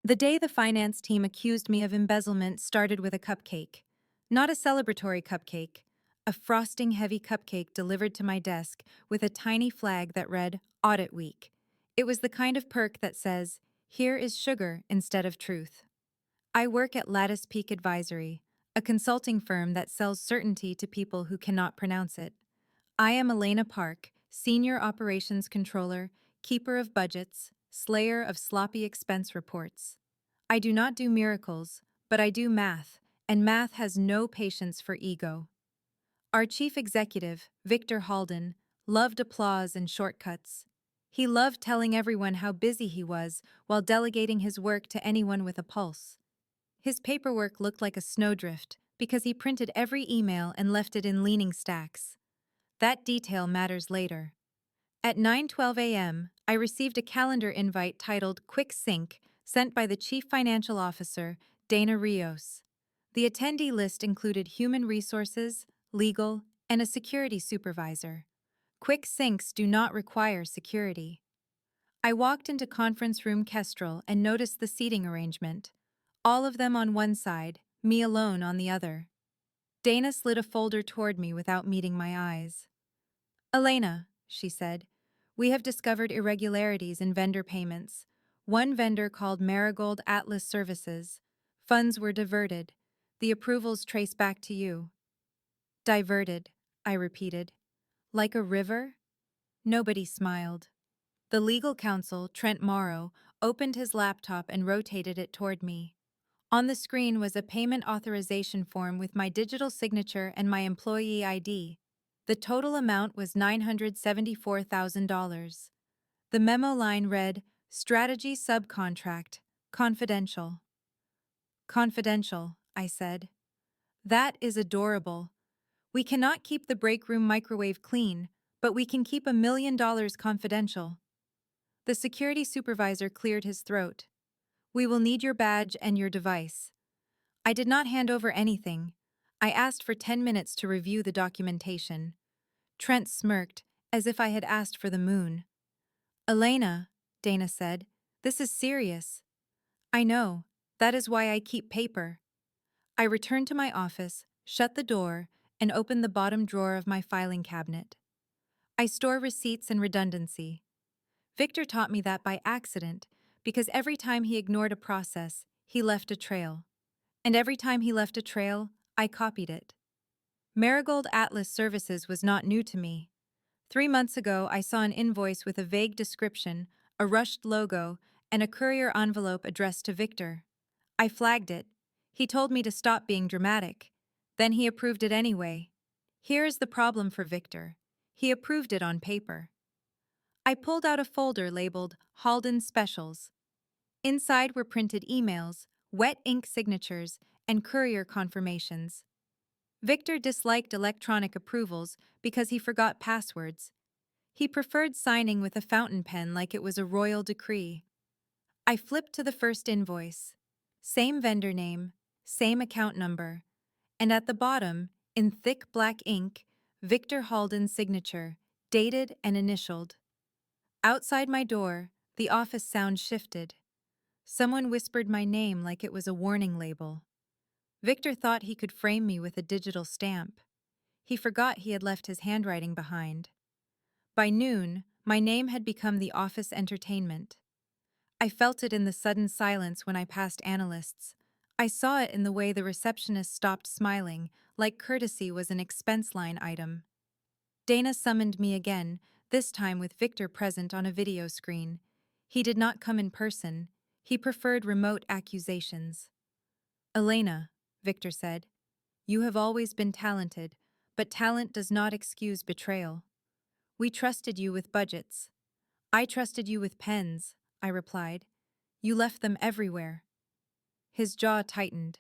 The day the finance team accused me of embezzlement started with a cupcake. Not a celebratory cupcake, a frosting-heavy cupcake delivered to my desk with a tiny flag that read, Audit Week. It was the kind of perk that says, here is sugar instead of truth. I work at Lattice Peak Advisory, a consulting firm that sells certainty to people who cannot pronounce it. I am Elena Park, Senior Operations Controller, keeper of budgets, slayer of sloppy expense reports. I do not do miracles, but I do math, and math has no patience for ego. Our chief executive, Victor Halden, loved applause and shortcuts. He loved telling everyone how busy he was while delegating his work to anyone with a pulse. His paperwork looked like a snowdrift because he printed every email and left it in leaning stacks. That detail matters later. At 9:12 a.m., I received a calendar invite titled Quick Sync sent by the Chief Financial Officer, Dana Rios. The attendee list included human resources, legal, and a security supervisor. Quick syncs do not require security. I walked into conference room Kestrel and noticed the seating arrangement. All of them on one side, me alone on the other. Dana slid a folder toward me without meeting my eyes. Elena, she said, we have discovered irregularities in vendor payments. One vendor called Marigold Atlas Services. Funds were diverted. The approvals trace back to you. Diverted, I repeated. Like a river? Nobody smiled. The legal counsel, Trent Morrow, opened his laptop and rotated it toward me. On the screen was a payment authorization form with my digital signature and my employee ID. The total amount was $974,000. The memo line read, Strategy Subcontract, Confidential. Confidential, I said. That is adorable. We cannot keep the break room microwave clean, but we can keep $1 million confidential. The security supervisor cleared his throat. We will need your badge and your device. I did not hand over anything. I asked for 10 minutes to review the documentation. Trent smirked, as if I had asked for the moon. Elena, Dana said, this is serious. I know. That is why I keep paper. I returned to my office, shut the door, and opened the bottom drawer of my filing cabinet. I store receipts and redundancy. Victor taught me that by accident, because every time he ignored a process, he left a trail. And every time he left a trail, I copied it. Marigold Atlas Services was not new to me. 3 months ago, I saw an invoice with a vague description, a rushed logo, and a courier envelope addressed to Victor. I flagged it. He told me to stop being dramatic. Then he approved it anyway. Here is the problem for Victor. He approved it on paper. I pulled out a folder labeled Halden Specials. Inside were printed emails, wet ink signatures, and courier confirmations. Victor disliked electronic approvals because he forgot passwords. He preferred signing with a fountain pen like it was a royal decree. I flipped to the first invoice. Same vendor name, same account number, and at the bottom, in thick black ink, Victor Halden's signature, dated and initialed. Outside my door, the office sound shifted. Someone whispered my name like it was a warning label. Victor thought he could frame me with a digital stamp. He forgot he had left his handwriting behind. By noon, my name had become the office entertainment. I felt it in the sudden silence when I passed analysts. I saw it in the way the receptionist stopped smiling, like courtesy was an expense line item. Dana summoned me again, this time with Victor present on a video screen. He did not come in person. He preferred remote accusations. Elena, Victor said, you have always been talented, but talent does not excuse betrayal. We trusted you with budgets. I trusted you with pens, I replied. You left them everywhere. His jaw tightened.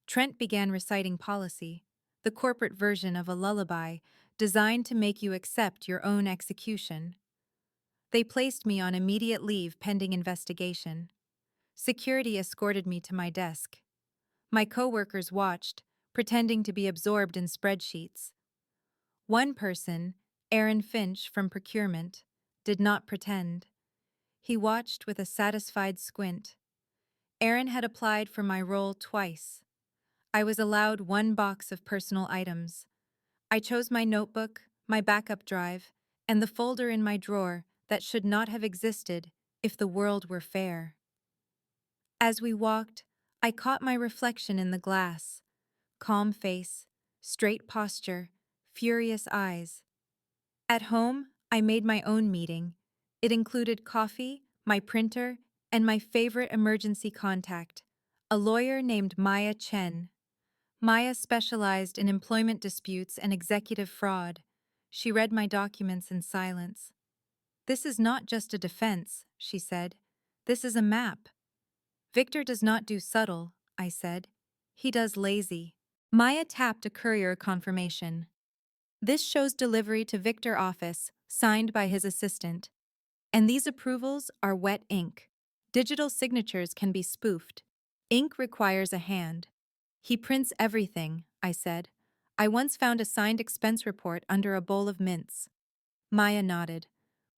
Trent began reciting policy, the corporate version of a lullaby designed to make you accept your own execution. They placed me on immediate leave pending investigation. Security escorted me to my desk. My coworkers watched, pretending to be absorbed in spreadsheets. One person, Aaron Finch from procurement, did not pretend. He watched with a satisfied squint. Aaron had applied for my role twice. I was allowed one box of personal items. I chose my notebook, my backup drive, and the folder in my drawer that should not have existed if the world were fair. As we walked, I caught my reflection in the glass. Calm face, straight posture, furious eyes. At home, I made my own meeting. It included coffee, my printer, and my favorite emergency contact, a lawyer named Maya Chen. Maya specialized in employment disputes and executive fraud. She read my documents in silence. "This is not just a defense," she said. "This is a map." "Victor does not do subtle," I said. "He does lazy." Maya tapped a courier confirmation. "This shows delivery to Victor office, signed by his assistant. And these approvals are wet ink. Digital signatures can be spoofed. Ink requires a hand." "He prints everything," I said. "I once found a signed expense report under a bowl of mints." Maya nodded.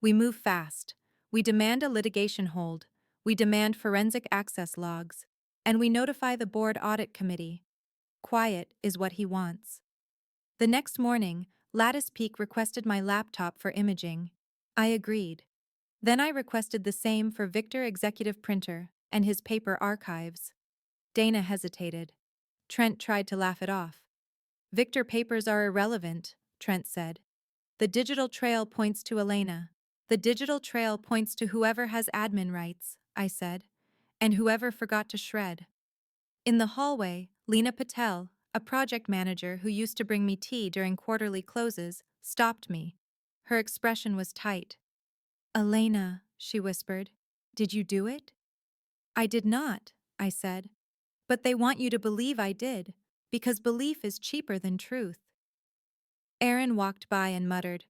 "We move fast. We demand a litigation hold. We demand forensic access logs. And we notify the board audit committee. Quiet is what he wants." The next morning, Lattice Peak requested my laptop for imaging. I agreed. Then I requested the same for Victor Executive Printer and his paper archives. Dana hesitated. Trent tried to laugh it off. "Victor papers are irrelevant," Trent said. "The digital trail points to Elena. The digital trail points to whoever has admin rights," I said, "and whoever forgot to shred." In the hallway, Lena Patel, a project manager who used to bring me tea during quarterly closes, stopped me. Her expression was tight. "Elena," she whispered, "did you do it?" "I did not," I said. "But they want you to believe I did, because belief is cheaper than truth." Aaron walked by and muttered,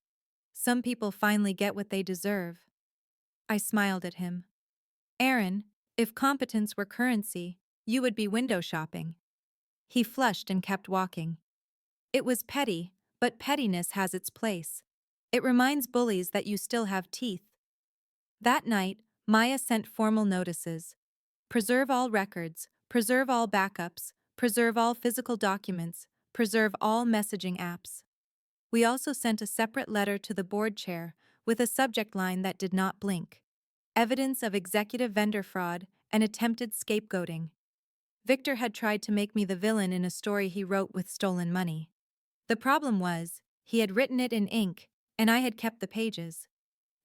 "Some people finally get what they deserve." I smiled at him. "Aaron, if competence were currency, you would be window shopping." He flushed and kept walking. "It was petty, but pettiness has its place. It reminds bullies that you still have teeth." That night, Maya sent formal notices. "Preserve all records, preserve all backups, preserve all physical documents, preserve all messaging apps." We also sent a separate letter to the board chair with a subject line that did not blink: "Evidence of executive vendor fraud and attempted scapegoating." Victor had tried to make me the villain in a story he wrote with stolen money. The problem was, he had written it in ink, and I had kept the pages.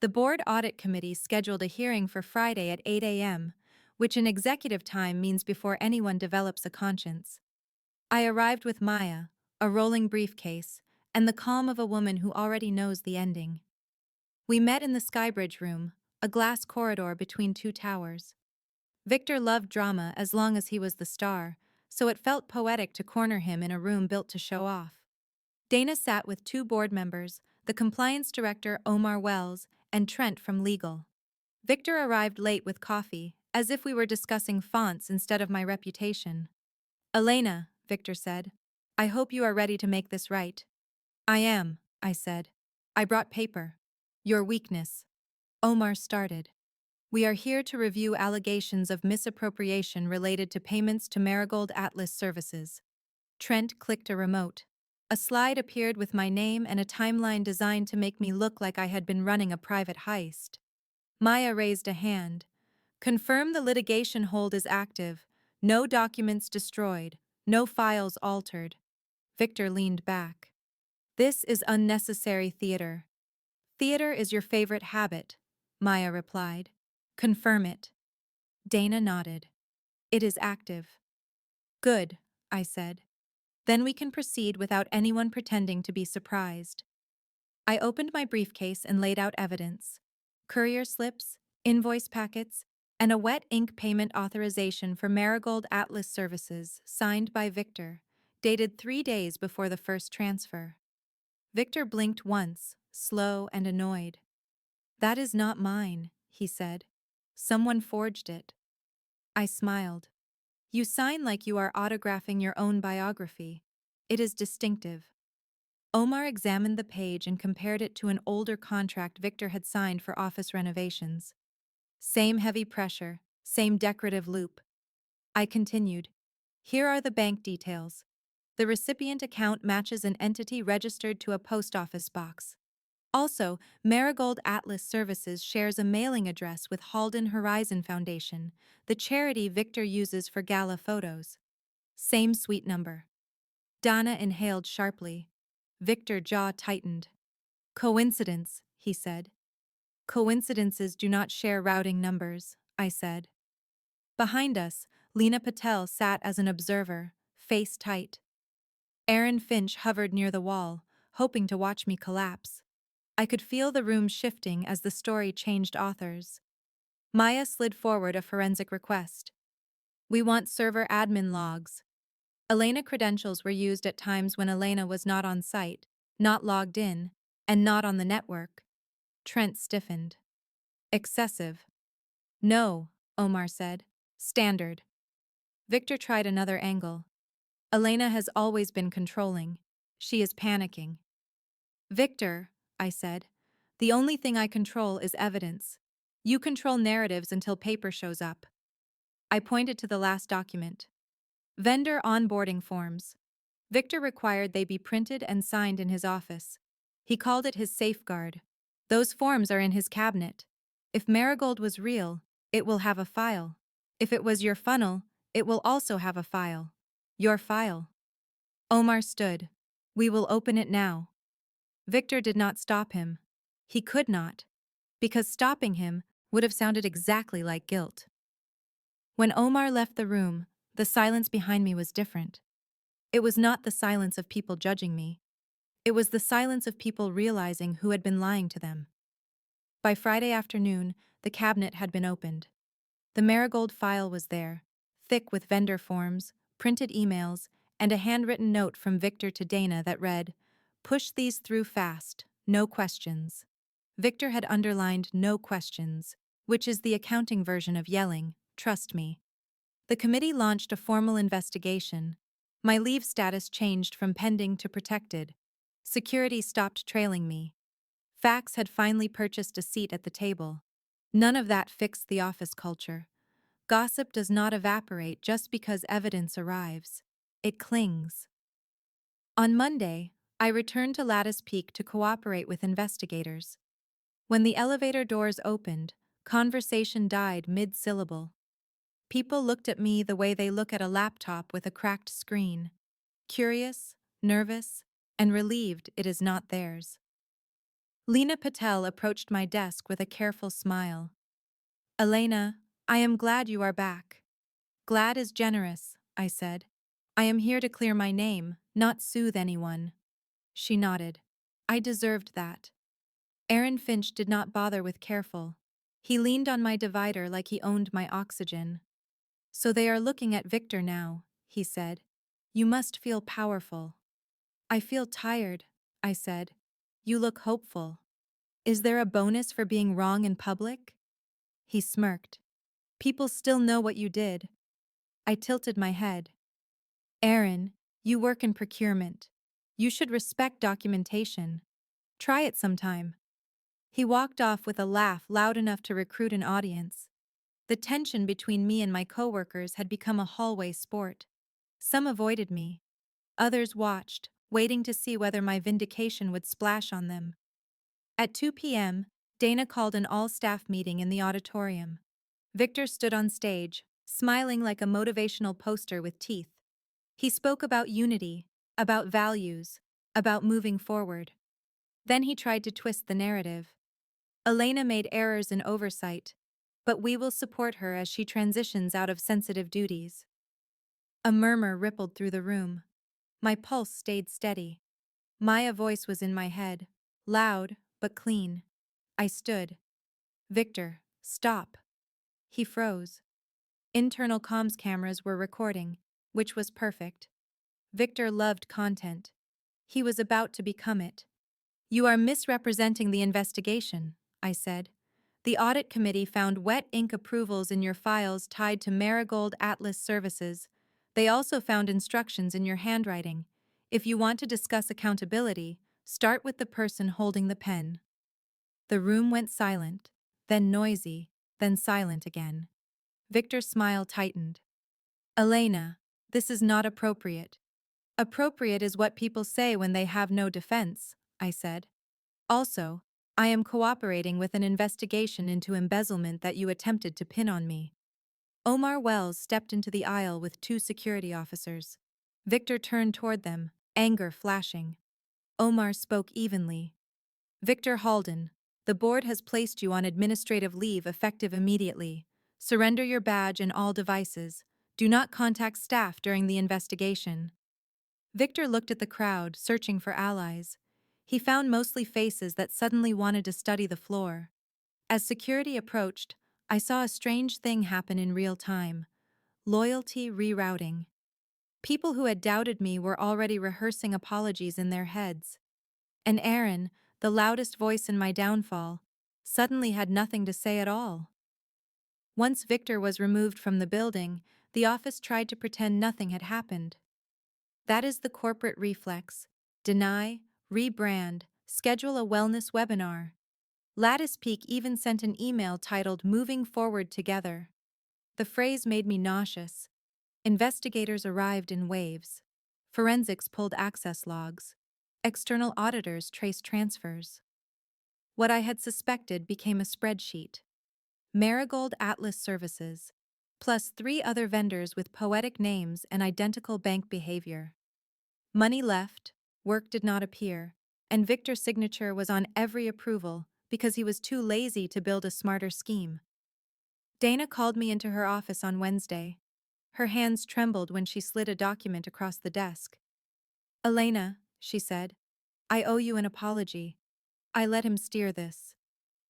The board audit committee scheduled a hearing for Friday at 8 a.m., which in executive time means before anyone develops a conscience. I arrived with Maya, a rolling briefcase, and the calm of a woman who already knows the ending. We met in the Skybridge room, a glass corridor between two towers. Victor loved drama as long as he was the star, so it felt poetic to corner him in a room built to show off. Dana sat with two board members, the compliance director Omar Wells and Trent from legal. Victor arrived late with coffee, as if we were discussing fonts instead of my reputation. "Elena," Victor said, "I hope you are ready to make this right." "I am," I said. "I brought paper." "Your weakness." Omar started. "We are here to review allegations of misappropriation related to payments to Marigold Atlas Services." Trent clicked a remote. A slide appeared with my name and a timeline designed to make me look like I had been running a private heist. Maya raised a hand. "Confirm the litigation hold is active. No documents destroyed. No files altered." Victor leaned back. "This is unnecessary theater." "Theater is your favorite habit," Maya replied. "Confirm it." Dana nodded. "It is active." "Good," I said. "Then we can proceed without anyone pretending to be surprised." I opened my briefcase and laid out evidence: courier slips, invoice packets, and a wet ink payment authorization for Marigold Atlas Services, signed by Victor, dated 3 days before the first transfer. Victor blinked once, slow and annoyed. "That is not mine," he said. "Someone forged it." I smiled. "You sign like you are autographing your own biography. It is distinctive." Omar examined the page and compared it to an older contract Victor had signed for office renovations. Same heavy pressure, same decorative loop. I continued. Here are the bank details. The recipient account matches an entity registered to a post office box. Also, Marigold Atlas Services shares a mailing address with Halden Horizon Foundation, the charity Victor uses for gala photos. Same suite number. Dana inhaled sharply. Victor's jaw tightened. Coincidence, he said. Coincidences do not share routing numbers, I said. Behind us, Lena Patel sat as an observer, face tight. Aaron Finch hovered near the wall, hoping to watch me collapse. I could feel the room shifting as the story changed authors. Maya slid forward a forensic request. We want server admin logs. Elena credentials were used at times when Elena was not on site, not logged in, and not on the network. Trent stiffened. Excessive. No, Omar said. Standard. Victor tried another angle. Elena has always been controlling. She is panicking. Victor, I said, the only thing I control is evidence. You control narratives until paper shows up. I pointed to the last document. Vendor onboarding forms. Victor required they be printed and signed in his office. He called it his safeguard. Those forms are in his cabinet. If Marigold was real, it will have a file. If it was your funnel, it will also have a file. Your file. Omar stood. We will open it now. Victor did not stop him. He could not, because stopping him would have sounded exactly like guilt. When Omar left the room, the silence behind me was different. It was not the silence of people judging me. It was the silence of people realizing who had been lying to them. By Friday afternoon, the cabinet had been opened. The Marigold file was there, thick with vendor forms, printed emails, and a handwritten note from Victor to Dana that read, "Push these through fast, no questions." Victor had underlined "no questions," which is the accounting version of yelling, "Trust me." The committee launched a formal investigation. My leave status changed from pending to protected. Security stopped trailing me. Fax had finally purchased a seat at the table. None of that fixed the office culture. Gossip does not evaporate just because evidence arrives. It clings. On Monday, I returned to Lattice Peak to cooperate with investigators. When the elevator doors opened, conversation died mid-syllable. People looked at me the way they look at a laptop with a cracked screen, curious, nervous, and relieved it is not theirs. Lena Patel approached my desk with a careful smile. Elena, I am glad you are back. Glad is generous, I said. I am here to clear my name, not soothe anyone. She nodded. I deserved that. Aaron Finch did not bother with careful. He leaned on my divider like he owned my oxygen. So they are looking at Victor now, he said. You must feel powerful. I feel tired, I said. You look hopeful. Is there a bonus for being wrong in public? He smirked. People still know what you did. I tilted my head. Aaron, you work in procurement. You should respect documentation. Try it sometime. He walked off with a laugh loud enough to recruit an audience. The tension between me and my coworkers had become a hallway sport. Some avoided me. Others watched, waiting to see whether my vindication would splash on them. At 2 p.m., Dana called an all-staff meeting in the auditorium. Victor stood on stage, smiling like a motivational poster with teeth. He spoke about unity, about values, about moving forward. Then he tried to twist the narrative. Elena made errors in oversight, but we will support her as she transitions out of sensitive duties. A murmur rippled through the room. My pulse stayed steady. Maya's voice was in my head, loud but clean. I stood. Victor, stop. He froze. Internal comms cameras were recording, which was perfect. Victor loved content. He was about to become it. You are misrepresenting the investigation, I said. The audit committee found wet ink approvals in your files tied to Marigold Atlas Services. They also found instructions in your handwriting. If you want to discuss accountability, start with the person holding the pen. The room went silent, then noisy, then silent again. Victor's smile tightened. Elena, this is not appropriate. Appropriate is what people say when they have no defense, I said. Also, I am cooperating with an investigation into embezzlement that you attempted to pin on me. Omar Wells stepped into the aisle with two security officers. Victor turned toward them, anger flashing. Omar spoke evenly. Victor Halden, the board has placed you on administrative leave effective immediately. Surrender your badge and all devices. Do not contact staff during the investigation. Victor looked at the crowd, searching for allies. He found mostly faces that suddenly wanted to study the floor. As security approached, I saw a strange thing happen in real time. Loyalty rerouting. People who had doubted me were already rehearsing apologies in their heads. And Aaron, the loudest voice in my downfall, suddenly had nothing to say at all. Once Victor was removed from the building, the office tried to pretend nothing had happened. That is the corporate reflex. Deny, rebrand, schedule a wellness webinar. Lattice Peak even sent an email titled Moving Forward Together. The phrase made me nauseous. Investigators arrived in waves. Forensics pulled access logs. External auditors traced transfers. What I had suspected became a spreadsheet. Marigold Atlas Services, plus 3 other vendors with poetic names and identical bank behavior. Money left, work did not appear, and Victor's signature was on every approval because he was too lazy to build a smarter scheme. Dana called me into her office on Wednesday. Her hands trembled when she slid a document across the desk. Elena, she said, I owe you an apology. I let him steer this.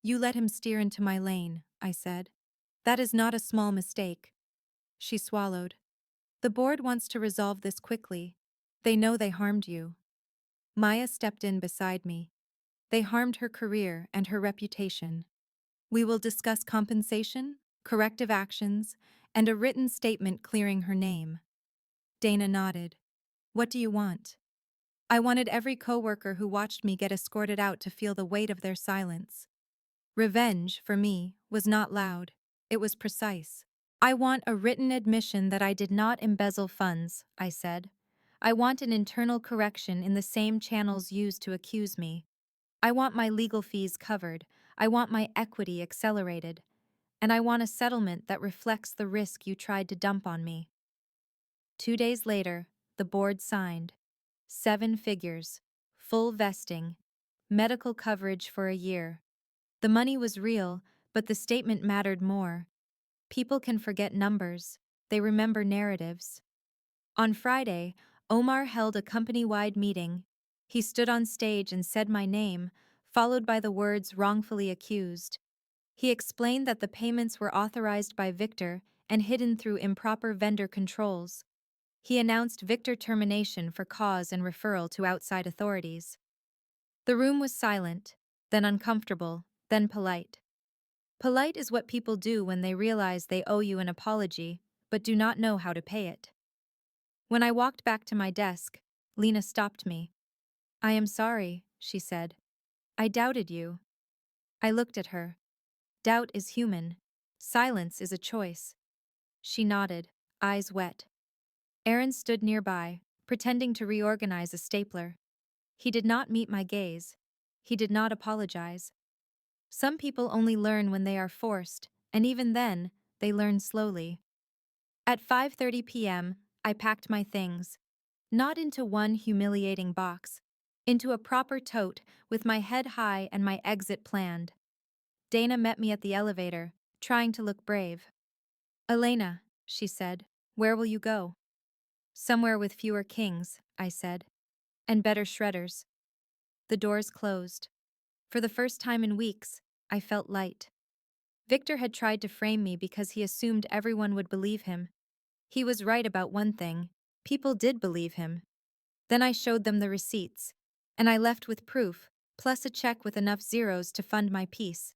You let him steer into my lane, I said. That is not a small mistake. She swallowed. The board wants to resolve this quickly. They know they harmed you. Maya stepped in beside me. They harmed her career and her reputation. We will discuss compensation, corrective actions, and a written statement clearing her name. Dana nodded. What do you want? I wanted every coworker who watched me get escorted out to feel the weight of their silence. Revenge, for me, was not loud. It was precise. I want a written admission that I did not embezzle funds, I said. I want an internal correction in the same channels used to accuse me. I want my legal fees covered. I want my equity accelerated. And I want a settlement that reflects the risk you tried to dump on me. 2 days later, the board signed. 7 figures, full vesting, medical coverage for a year. The money was real, but the statement mattered more. People can forget numbers. They remember narratives. On Friday, Omar held a company-wide meeting. He stood on stage and said my name, followed by the words wrongfully accused. He explained that the payments were authorized by Victor and hidden through improper vendor controls. He announced Victor termination for cause and referral to outside authorities. The room was silent, then uncomfortable, then polite. Polite is what people do when they realize they owe you an apology, but do not know how to pay it. When I walked back to my desk, Lena stopped me. I am sorry, she said. I doubted you. I looked at her. Doubt is human. Silence is a choice. She nodded, eyes wet. Aaron stood nearby, pretending to reorganize a stapler. He did not meet my gaze. He did not apologize. Some people only learn when they are forced, and even then, they learn slowly. At 5:30 p.m., I packed my things. Not into one humiliating box. Into a proper tote with my head high and my exit planned. Dana met me at the elevator, trying to look brave. Elena, she said, where will you go? Somewhere with fewer kings, I said. And better shredders. The doors closed. For the first time in weeks, I felt light. Victor had tried to frame me because he assumed everyone would believe him. He was right about one thing. People did believe him. Then I showed them the receipts, and I left with proof, plus a check with enough zeros to fund my piece.